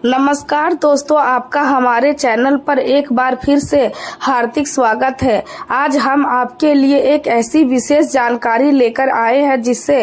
नमस्कार दोस्तों, आपका हमारे चैनल पर एक बार फिर से हार्दिक स्वागत है। आज हम आपके लिए एक ऐसी विशेष जानकारी लेकर आए हैं जिससे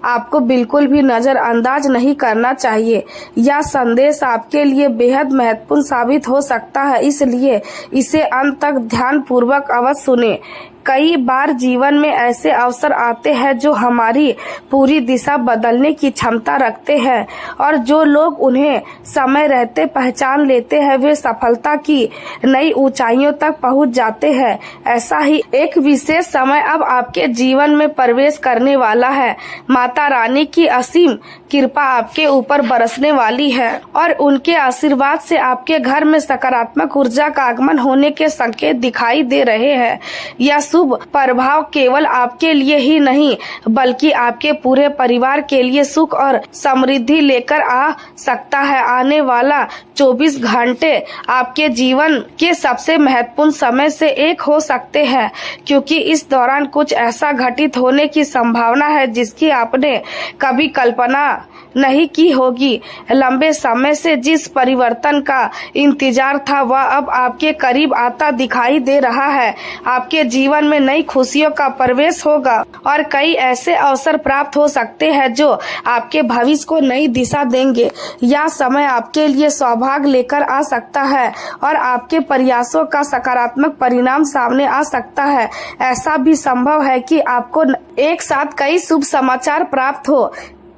आपको बिल्कुल भी नजरअंदाज नहीं करना चाहिए। यह संदेश आपके लिए बेहद महत्वपूर्ण साबित हो सकता है, इसलिए इसे अंत तक ध्यान पूर्वक अवश्य सुनें। कई बार जीवन में ऐसे अवसर आते हैं जो हमारी पूरी दिशा बदलने की क्षमता रखते हैं और जो लोग उन्हें समय रहते पहचान लेते हैं वे सफलता की नई ऊंचाइयों तक पहुंच जाते हैं। ऐसा ही एक विशेष समय अब आपके जीवन में प्रवेश करने वाला है। माता रानी की असीम कृपा आपके ऊपर बरसने वाली है और उनके आशीर्वाद से आपके घर में सकारात्मक ऊर्जा का आगमन होने के संकेत दिखाई दे रहे हैं। यह शुभ प्रभाव केवल आपके लिए ही नहीं बल्कि आपके पूरे परिवार के लिए सुख और समृद्धि लेकर आ सकता है। आने वाला 24 घंटे आपके जीवन के सबसे महत्वपूर्ण समय से एक हो सकते हैं, क्योंकि इस दौरान कुछ ऐसा घटित होने की संभावना है जिसकी आपने कभी कल्पना नहीं की होगी। लंबे समय से जिस परिवर्तन का इंतजार था वह अब आपके करीब आता दिखाई दे रहा है। आपके जीवन में नई खुशियों का प्रवेश होगा और कई ऐसे अवसर प्राप्त हो सकते हैं जो आपके भविष्य को नई दिशा देंगे। यह समय आपके लिए सौभाग्य लेकर आ सकता है और आपके प्रयासों का सकारात्मक परिणाम सामने आ सकता है। ऐसा भी संभव है कि आपको एक साथ कई शुभ समाचार प्राप्त हो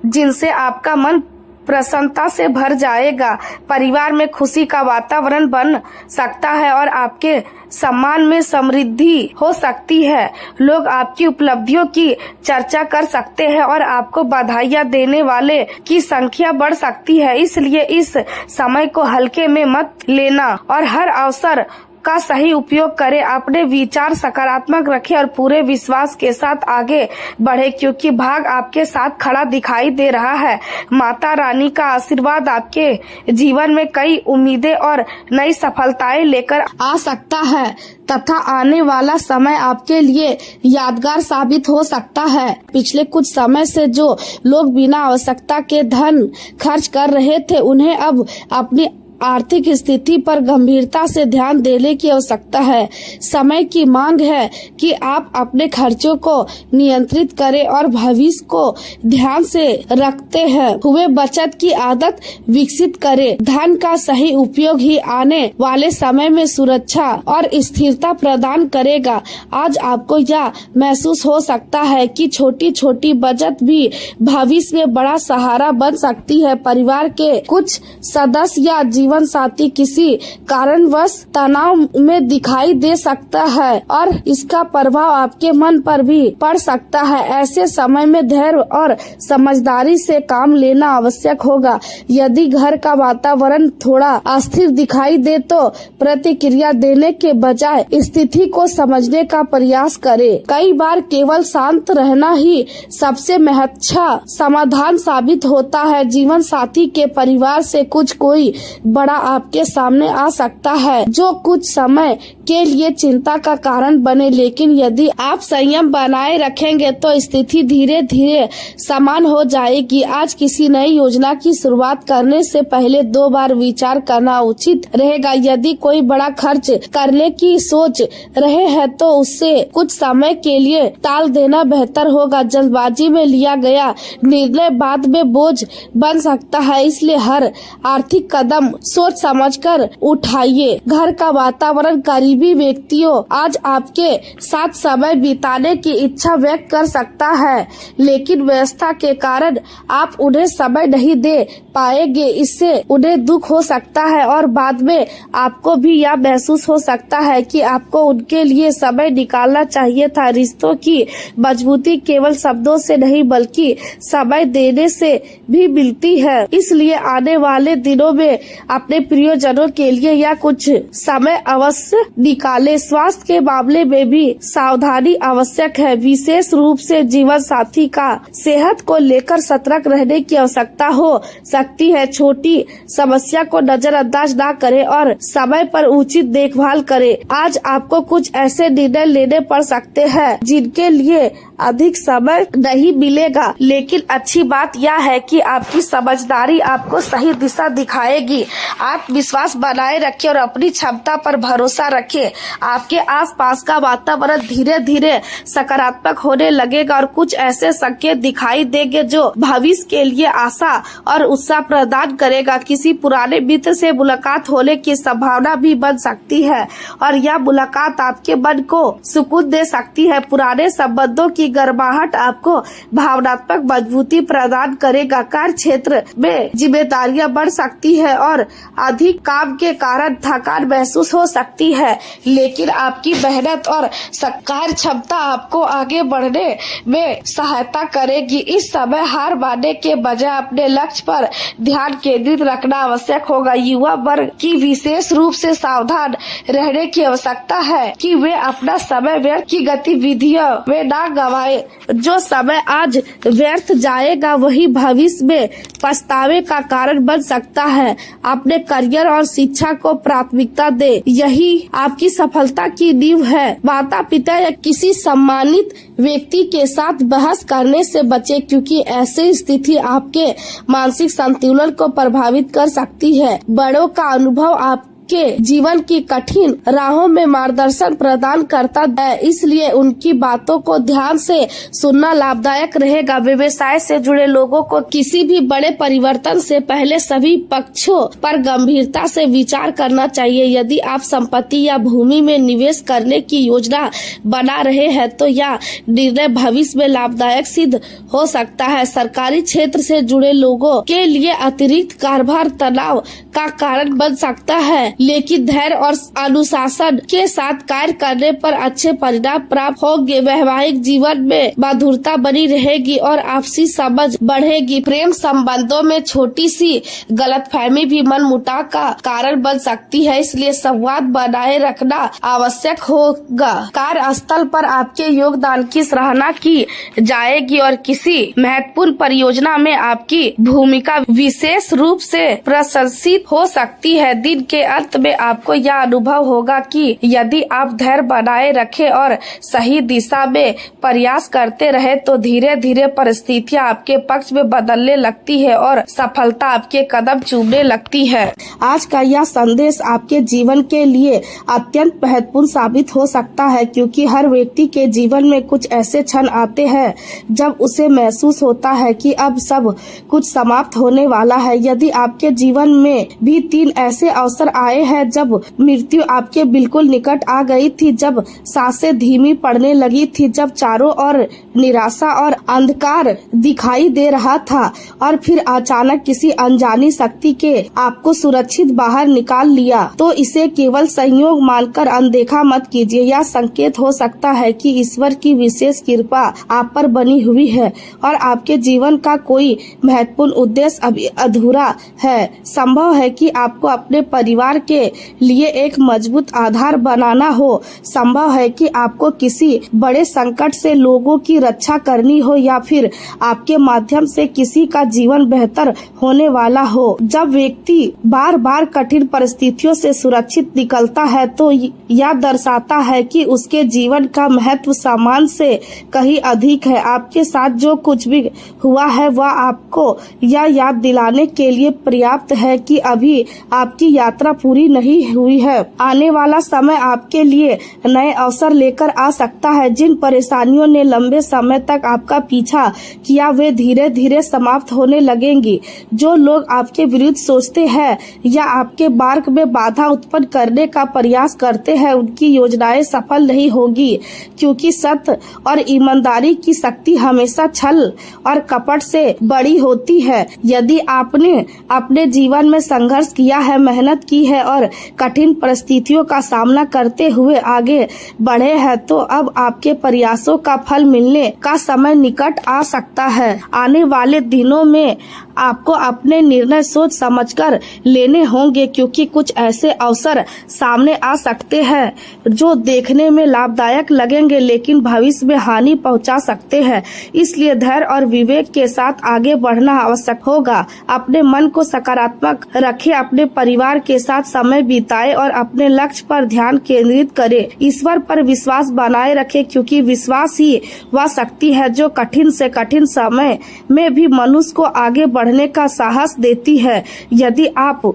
जिनसे आपका मन प्रसन्नता से भर जाएगा। परिवार में खुशी का वातावरण बन सकता है और आपके सम्मान में समृद्धि हो सकती है। लोग आपकी उपलब्धियों की चर्चा कर सकते हैं और आपको बधाइयां देने वाले की संख्या बढ़ सकती है। इसलिए इस समय को हल्के में मत लेना और हर अवसर का सही उपयोग करें। अपने विचार सकारात्मक रखें और पूरे विश्वास के साथ आगे बढ़े, क्योंकि भाग आपके साथ खड़ा दिखाई दे रहा है। माता रानी का आशीर्वाद आपके जीवन में कई उम्मीदें और नई सफलताएं लेकर आ सकता है तथा आने वाला समय आपके लिए यादगार साबित हो सकता है। पिछले कुछ समय से जो लोग बिना आवश्यकता के धन खर्च कर रहे थे उन्हें अब अपनी आर्थिक स्थिति पर गंभीरता से ध्यान देने की आवश्यकता है। समय की मांग है कि आप अपने खर्चों को नियंत्रित करें और भविष्य को ध्यान से रखते हुए बचत की आदत विकसित करें। धन का सही उपयोग ही आने वाले समय में सुरक्षा और स्थिरता प्रदान करेगा। आज आपको यह महसूस हो सकता है कि छोटी छोटी बचत भी भविष्य में बड़ा सहारा बन सकती है। परिवार के कुछ सदस्य या जीवन साथी किसी कारणवश तनाव में दिखाई दे सकता है और इसका प्रभाव आपके मन पर भी पड़ सकता है। ऐसे समय में धैर्य और समझदारी से काम लेना आवश्यक होगा। यदि घर का वातावरण थोड़ा अस्थिर दिखाई दे तो प्रतिक्रिया देने के बजाय स्थिति को समझने का प्रयास करें। कई बार केवल शांत रहना ही सबसे अच्छा समाधान साबित होता है। जीवन साथी के परिवार से कोई बड़ा आपके सामने आ सकता है जो कुछ समय के लिए चिंता का कारण बने, लेकिन यदि आप संयम बनाए रखेंगे तो स्थिति धीरे धीरे समान हो जाएगी। आज किसी नई योजना की शुरुआत करने से पहले 2 बार विचार करना उचित रहेगा। यदि कोई बड़ा खर्च करने की सोच रहे हैं तो उससे कुछ समय के लिए टाल देना बेहतर होगा। जल्दबाजी में लिया गया निर्णय बाद में बोझ बन सकता है, इसलिए हर आर्थिक कदम सोच समझकर उठाइए। घर का वातावरण करीबी व्यक्तियों आज आपके साथ समय बिताने की इच्छा व्यक्त कर सकता है, लेकिन व्यवस्था के कारण आप उन्हें समय नहीं दे पाएंगे। इससे उन्हें दुख हो सकता है और बाद में आपको भी यह महसूस हो सकता है कि आपको उनके लिए समय निकालना चाहिए था। रिश्तों की मजबूती केवल शब्दों से नहीं बल्कि समय देने से भी मिलती है। इसलिए आने वाले दिनों में अपने प्रियजनों के लिए या कुछ समय अवश्य निकालें। स्वास्थ्य के मामले में भी सावधानी आवश्यक है। विशेष रूप से जीवन साथी का सेहत को लेकर सतर्क रहने की आवश्यकता हो सकती है। छोटी समस्या को नजरअंदाज न करें और समय पर उचित देखभाल करें। आज आपको कुछ ऐसे निर्णय लेने पड़ सकते हैं जिनके लिए अधिक समय नहीं मिलेगा, लेकिन अच्छी बात यह है कि आपकी समझदारी आपको सही दिशा दिखाएगी। आत्मविश्वास बनाए रखें और अपनी क्षमता पर भरोसा रखें। आपके आसपास का वातावरण धीरे धीरे सकारात्मक होने लगेगा और कुछ ऐसे संकेत दिखाई देंगे जो भविष्य के लिए आशा और उत्साह प्रदान करेगा। किसी पुराने मित्र से मुलाकात होने की संभावना भी बन सकती है और यह मुलाकात आपके मन को सुकून दे सकती है। पुराने संबंधों की गर्माहट आपको भावनात्मक मजबूती प्रदान करेगा। कार्य क्षेत्र में जिम्मेदारियां बढ़ सकती है और अधिक काम के कारण थकान महसूस हो सकती है, लेकिन आपकी मेहनत और कार्य क्षमता आपको आगे बढ़ने में सहायता करेगी। इस समय हार मानने के बजाय अपने लक्ष्य पर ध्यान केंद्रित रखना आवश्यक होगा। युवा वर्ग की विशेष रूप से सावधान रहने की आवश्यकता है कि वे अपना समय व्यर्थ की गतिविधियों में ना गवाए। जो समय आज व्यर्थ जाएगा वही भविष्य में पछतावे का कारण बन सकता है। अपने करियर और शिक्षा को प्राथमिकता दे, यही आपकी सफलता की नींव है। माता पिता या किसी सम्मानित व्यक्ति के साथ बहस करने से बचे, क्योंकि ऐसी स्थिति आपके मानसिक संतुलन को प्रभावित कर सकती है। बड़ों का अनुभव आप के जीवन की कठिन राहों में मार्गदर्शन प्रदान करता है, इसलिए उनकी बातों को ध्यान से सुनना लाभदायक रहेगा। व्यवसाय से जुड़े लोगों को किसी भी बड़े परिवर्तन से पहले सभी पक्षों पर गंभीरता से विचार करना चाहिए। यदि आप संपत्ति या भूमि में निवेश करने की योजना बना रहे हैं तो यह निर्णय भविष्य में लाभदायक सिद्ध हो सकता है। सरकारी क्षेत्र से जुड़े लोगों के लिए अतिरिक्त कार्यभार तनाव का कारण बन सकता है, लेकिन धैर्य और अनुशासन के साथ कार्य करने पर अच्छे परिणाम प्राप्त होंगे। वैवाहिक जीवन में मधुरता बनी रहेगी और आपसी समझ बढ़ेगी। प्रेम संबंधों में छोटी सी गलतफहमी भी मनमुटाव का कारण बन सकती है, इसलिए संवाद बनाए रखना आवश्यक होगा। कार्यस्थल पर आपके योगदान की सराहना की जाएगी और किसी महत्वपूर्ण परियोजना में आपकी भूमिका विशेष रूप से प्रशंसित हो सकती है। दिन के अंत में आपको यह अनुभव होगा कि यदि आप धैर्य बनाए रखें और सही दिशा में प्रयास करते रहे तो धीरे धीरे परिस्थितियां आपके पक्ष में बदलने लगती है और सफलता आपके कदम चूमने लगती है। आज का यह संदेश आपके जीवन के लिए अत्यंत महत्वपूर्ण साबित हो सकता है, क्योंकि हर व्यक्ति के जीवन में कुछ ऐसे क्षण आते हैं जब उसे महसूस होता है कि अब सब कुछ समाप्त होने वाला है। यदि आपके जीवन में भी 3 ऐसे अवसर आए हैं जब मृत्यु आपके बिल्कुल निकट आ गई थी, जब सांसें धीमी पड़ने लगी थी, जब चारों ओर निराशा और अंधकार दिखाई दे रहा था और फिर अचानक किसी अनजानी शक्ति के आपको सुरक्षित बाहर निकाल लिया, तो इसे केवल संयोग मानकर अनदेखा मत कीजिए। यह संकेत हो सकता है कि ईश्वर की विशेष कृपा आप पर बनी हुई है और आपके जीवन का कोई महत्वपूर्ण उद्देश्य अभी अधूरा है। संभव है कि आपको अपने परिवार के लिए एक मजबूत आधार बनाना हो। संभव है कि आपको किसी बड़े संकट से लोगों की रक्षा करनी हो या फिर आपके माध्यम से किसी का जीवन बेहतर होने वाला हो। जब व्यक्ति बार बार कठिन परिस्थितियों से सुरक्षित निकलता है तो यह दर्शाता है कि उसके जीवन का महत्व सामान से कहीं अधिक है। आपके साथ जो कुछ भी हुआ है वह आपको यह याद दिलाने के लिए पर्याप्त है कि अभी आपकी यात्रा पूरी नहीं हुई है। आने वाला समय आपके लिए नए अवसर लेकर आ सकता है। जिन परेशानियों ने लंबे समय तक आपका पीछा किया वे धीरे धीरे समाप्त होने लगेंगी। जो लोग आपके विरुद्ध सोचते हैं या आपके मार्ग में बाधा उत्पन्न करने का प्रयास करते हैं उनकी योजनाएं सफल नहीं होगी, क्योंकि सत्य और ईमानदारी की शक्ति हमेशा छल और कपट से बड़ी होती है। यदि आपने अपने जीवन में संघर्ष किया है, मेहनत की है और कठिन परिस्थितियों का सामना करते हुए आगे बढ़े हैं तो अब आपके प्रयासों का फल मिलने का समय निकट आ सकता है। आने वाले दिनों में आपको अपने निर्णय सोच समझकर लेने होंगे, क्योंकि कुछ ऐसे अवसर सामने आ सकते हैं जो देखने में लाभदायक लगेंगे लेकिन भविष्य में हानि पहुंचा सकते हैं। इसलिए धैर्य और विवेक के साथ आगे बढ़ना आवश्यक होगा। अपने मन को सकारात्मक रखें, अपने परिवार के साथ समय बिताएं और अपने लक्ष्य पर ध्यान केंद्रित करें। ईश्वर पर विश्वास बनाए रखें, क्योंकि विश्वास ही वह शक्ति है जो कठिन से कठिन समय में भी मनुष्य को आगे बढ़ने का साहस देती है। यदि आप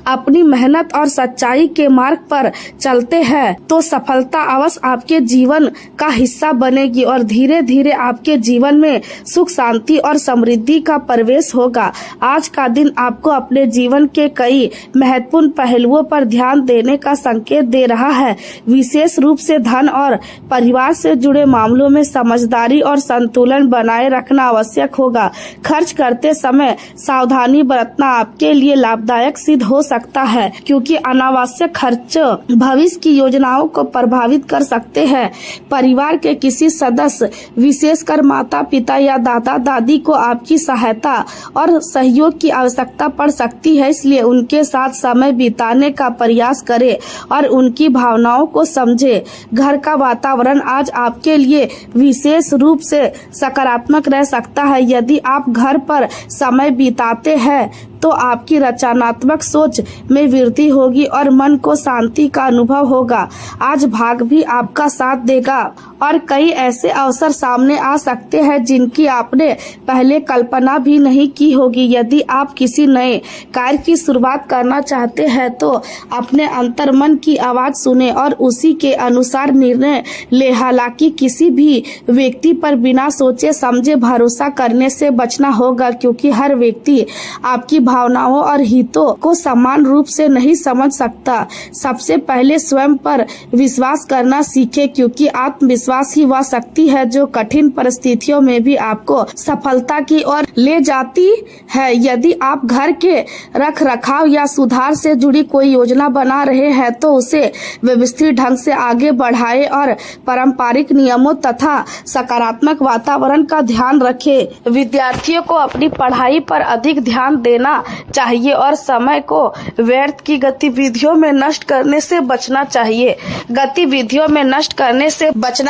अपनी मेहनत और सच्चाई के मार्ग पर चलते हैं तो सफलता अवश्य आपके जीवन का हिस्सा बनेगी और धीरे धीरे आपके जीवन में सुख, शांति और समृद्धि का प्रवेश होगा। आज का दिन आपको अपने जीवन के कई महत्वपूर्ण पहलुओं पर ध्यान देने का संकेत दे रहा है। विशेष रूप से धन और परिवार से जुड़े मामलों में समझदारी और संतुलन बनाए रखना आवश्यक होगा। खर्च करते समय सावधानी बरतना आपके लिए लाभदायक सिद्ध हो सकता है, क्योंकि अनावश्यक खर्च भविष्य की योजनाओं को प्रभावित कर सकते हैं। परिवार के किसी सदस्य, विशेषकर माता पिता या दादा दादी को आपकी सहायता और सहयोग की आवश्यकता पड़ सकती है, इसलिए उनके साथ समय बिताने का प्रयास करें और उनकी भावनाओं को समझें। घर का वातावरण आज आपके लिए विशेष रूप से सकारात्मक रह सकता है। यदि आप घर पर समय बिताते हैं तो आपकी रचनात्मक सोच में वृद्धि होगी और मन को शांति का अनुभव होगा। आज भाग्य भी आपका साथ देगा और कई ऐसे अवसर सामने आ सकते हैं जिनकी आपने पहले कल्पना भी नहीं की होगी। यदि आप किसी नए कार्य की शुरुआत करना चाहते हैं तो अपने अंतर्मन की आवाज सुने और उसी के अनुसार निर्णय ले। हालांकि किसी भी व्यक्ति पर बिना सोचे समझे भरोसा करने से बचना होगा, क्योंकि हर व्यक्ति आपकी भावनाओं और हितों को समान रूप से नहीं समझ सकता। सबसे पहले स्वयं पर विश्वास करना सीखें, क्योंकि आत्मविश्वास ही वह शक्ति है जो कठिन परिस्थितियों में भी आपको सफलता की ओर ले जाती है। यदि आप घर के रख रखाव या सुधार से जुड़ी कोई योजना बना रहे हैं तो उसे व्यवस्थित ढंग से आगे बढ़ाएं और पारंपरिक नियमों तथा सकारात्मक वातावरण का ध्यान रखें। विद्यार्थियों को अपनी पढ़ाई पर अधिक ध्यान देना चाहिए और समय को व्यर्थ की गतिविधियों में नष्ट करने से बचना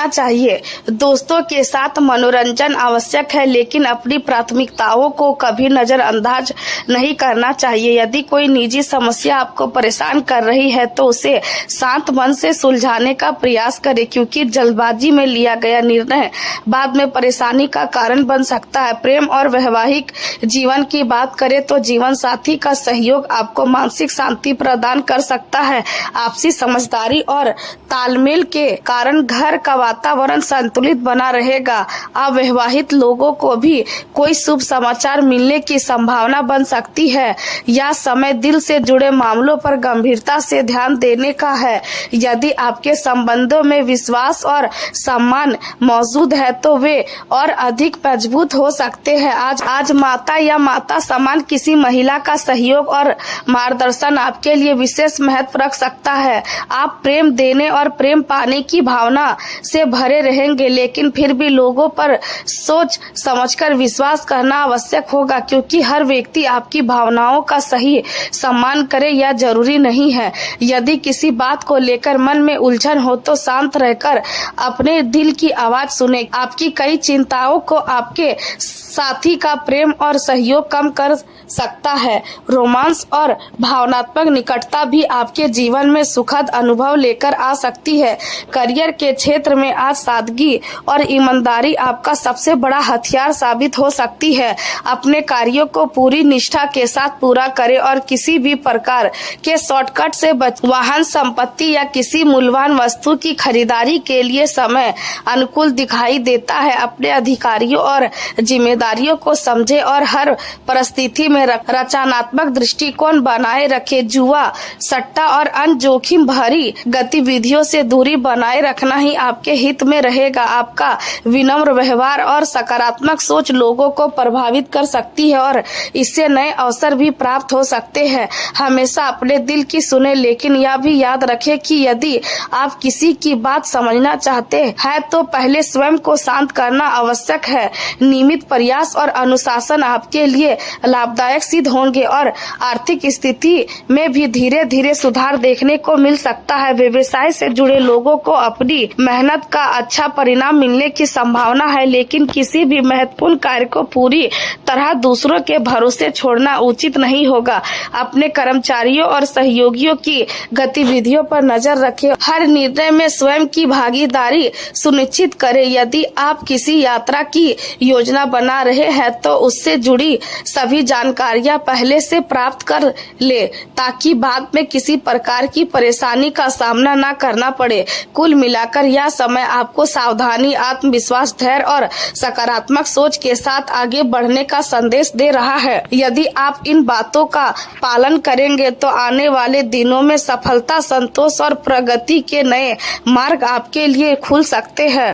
चाहिए। दोस्तों के साथ मनोरंजन आवश्यक है, लेकिन अपनी प्राथमिकताओं को कभी नजरअंदाज नहीं करना चाहिए। यदि कोई निजी समस्या आपको परेशान कर रही है तो उसे शांत मन से सुलझाने का प्रयास करें, क्योंकि जल्दबाजी में लिया गया निर्णय बाद में परेशानी का कारण बन सकता है। प्रेम और वैवाहिक जीवन की बात करें तो जीवन साथी का सहयोग आपको मानसिक शांति प्रदान कर सकता है। आपसी समझदारी और तालमेल के कारण घर का वातावरण संतुलित बना रहेगा। अविवाहित लोगों को भी कोई शुभ समाचार मिलने की संभावना बन सकती है। यह समय दिल से जुड़े मामलों पर गंभीरता से ध्यान देने का है। यदि आपके संबंधों में विश्वास और सम्मान मौजूद है तो वे और अधिक मजबूत हो सकते हैं। आज माता या माता समान किसी महिला का सहयोग और मार्गदर्शन आपके लिए विशेष महत्व रख सकता है। आप प्रेम देने और प्रेम पाने की भावना से भरे रहेंगे, लेकिन फिर भी लोगों पर सोच समझकर विश्वास करना आवश्यक होगा, क्योंकि हर व्यक्ति आपकी भावनाओं का सही सम्मान करे यह जरूरी नहीं है। यदि किसी बात को लेकर मन में उलझन हो तो शांत रहकर अपने दिल की आवाज सुने। आपकी कई चिंताओं को आपके साथी का प्रेम और सहयोग कम कर सकता है। रोमांस और भावनात्मक निकटता भी आपके जीवन में सुखद अनुभव लेकर आ सकती है। करियर के क्षेत्र में आज सादगी और ईमानदारी आपका सबसे बड़ा हथियार साबित हो सकती है। अपने कार्यों को पूरी निष्ठा के साथ पूरा करें और किसी भी प्रकार के शॉर्टकट से वाहन, संपत्ति या किसी मूल्यवान वस्तु की खरीदारी के लिए समय अनुकूल दिखाई देता है। अपने अधिकारियों और जिम्मेदारियों को समझे और हर परिस्थिति में रचनात्मक दृष्टिकोण बनाए रखे। जुआ, सट्टा और अन्य जोखिम भरी गतिविधियों से दूरी बनाए रखना ही आपके हित में रहेगा। आपका विनम्र व्यवहार और सकारात्मक सोच लोगों को प्रभावित कर सकती है और इससे नए अवसर भी प्राप्त हो सकते हैं। हमेशा अपने दिल की सुने, लेकिन यह भी याद रखें कि यदि आप किसी की बात समझना चाहते हैं तो पहले स्वयं को शांत करना आवश्यक है। नियमित प्रयास और अनुशासन आपके लिए लाभदायक सिद्ध होंगे और आर्थिक स्थिति में भी धीरे धीरे सुधार देखने को मिल सकता है। व्यवसाय से जुड़े लोगों को अपनी मेहनत का अच्छा परिणाम मिलने की संभावना है, लेकिन किसी भी महत्वपूर्ण कार्य को पूरी तरह दूसरों के भरोसे छोड़ना उचित नहीं होगा। अपने कर्मचारियों और सहयोगियों की गतिविधियों पर नजर रखें। हर निर्णय में स्वयं की भागीदारी सुनिश्चित करें। यदि आप किसी यात्रा की योजना बना रहे हैं तो उससे जुड़ी सभी जानकारियां पहले से प्राप्त कर ले, ताकि बाद में किसी प्रकार की परेशानी का सामना न करना पड़े। कुल मिलाकर यह समय आपको सावधानी, आत्मविश्वास, धैर्य और सकारात्मक सोच के साथ आगे बढ़ने का संदेश दे रहा है। यदि आप इन बातों का पालन करेंगे तो आने वाले दिनों में सफलता, संतोष और प्रगति के नए मार्ग आपके लिए खुल सकते हैं।